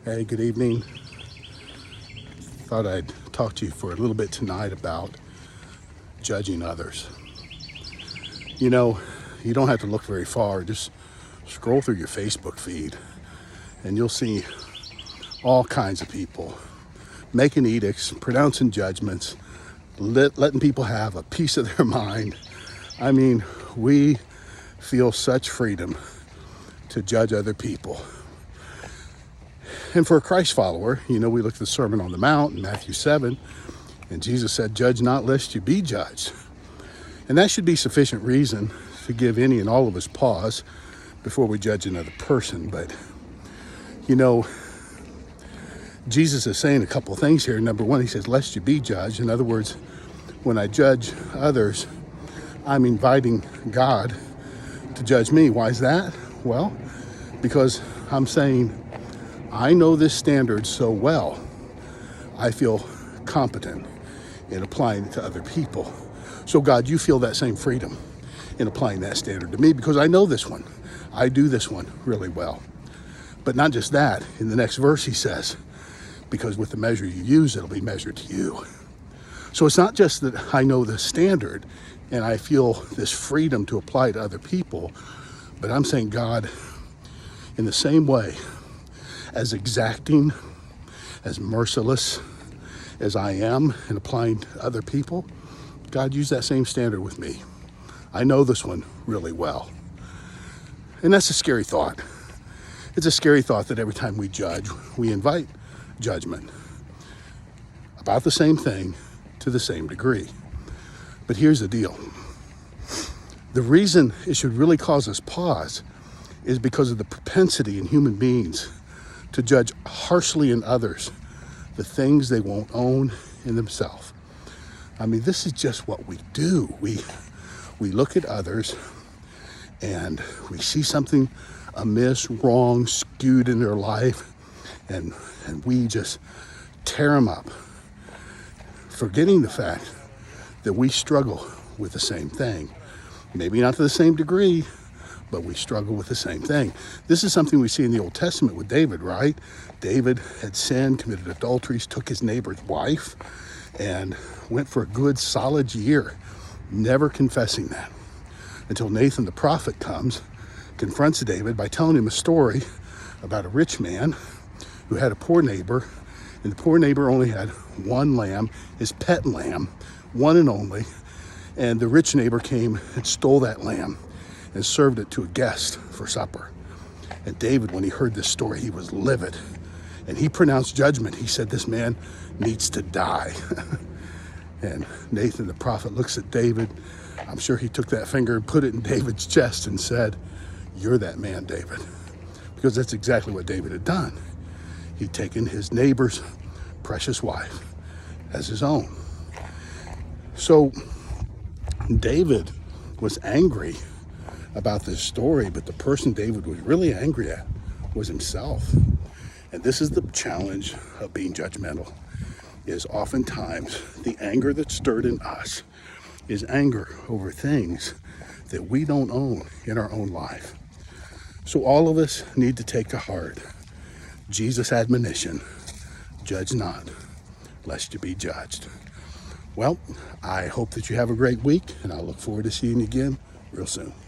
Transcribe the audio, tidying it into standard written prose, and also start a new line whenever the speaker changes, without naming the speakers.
Hey, good evening. Thought I'd talk to you for a little bit tonight about judging others. You know, you don't have to look very far. Just scroll through your Facebook feed and you'll see all kinds of people making edicts, pronouncing judgments, letting people have a piece of their mind. I mean, we feel such freedom to judge other people. And for a Christ follower, we look at the Sermon on the Mount in Matthew 7, and Jesus said, "Judge not lest you be judged." And that should be sufficient reason to give any and all of us pause before we judge another person. But, Jesus is saying a couple of things here. Number one, he says, "Lest you be judged." In other words, when I judge others, I'm inviting God to judge me. Why is that? Well, because I'm saying, I know this standard so well, I feel competent in applying it to other people. So God, you feel that same freedom in applying that standard to me because I know this one. I do this one really well. But not just that, in the next verse he says, because with the measure you use, it'll be measured to you. So it's not just that I know the standard and I feel this freedom to apply it to other people, but I'm saying, God, in the same way, as exacting, as merciless as I am in applying to other people, God, use that same standard with me. I know this one really well. And that's a scary thought. It's a scary thought that every time we judge, we invite judgment about the same thing to the same degree. But here's the deal. The reason it should really cause us pause is because of the propensity in human beings to judge harshly in others the things they won't own in themselves. I mean, this is just what we do. We look at others and we see something amiss, wrong, skewed in their life, and we just tear them up, forgetting the fact that we struggle with the same thing. Maybe not to the same degree, but we struggle with the same thing. This is something we see in the Old Testament with David, right? David had sinned, committed adulteries, took his neighbor's wife, and went for a good solid year, never confessing that, until Nathan the prophet comes, confronts David by telling him a story about a rich man who had a poor neighbor, and the poor neighbor only had one lamb, his pet lamb, one and only, and the rich neighbor came and stole that lamb and served it to a guest for supper. And David, when he heard this story, he was livid. And he pronounced judgment. He said, "This man needs to die." And Nathan the prophet looks at David. I'm sure he took that finger and put it in David's chest and said, "You're that man, David." Because that's exactly what David had done. He'd taken his neighbor's precious wife as his own. So David was angry about this story, but the person David was really angry at was himself. And this is the challenge of being judgmental, is oftentimes the anger that's stirred in us is anger over things that we don't own in our own life. So all of us need to take to heart Jesus' admonition, "Judge not, lest you be judged." Well, I hope that you have a great week, and I look forward to seeing you again real soon.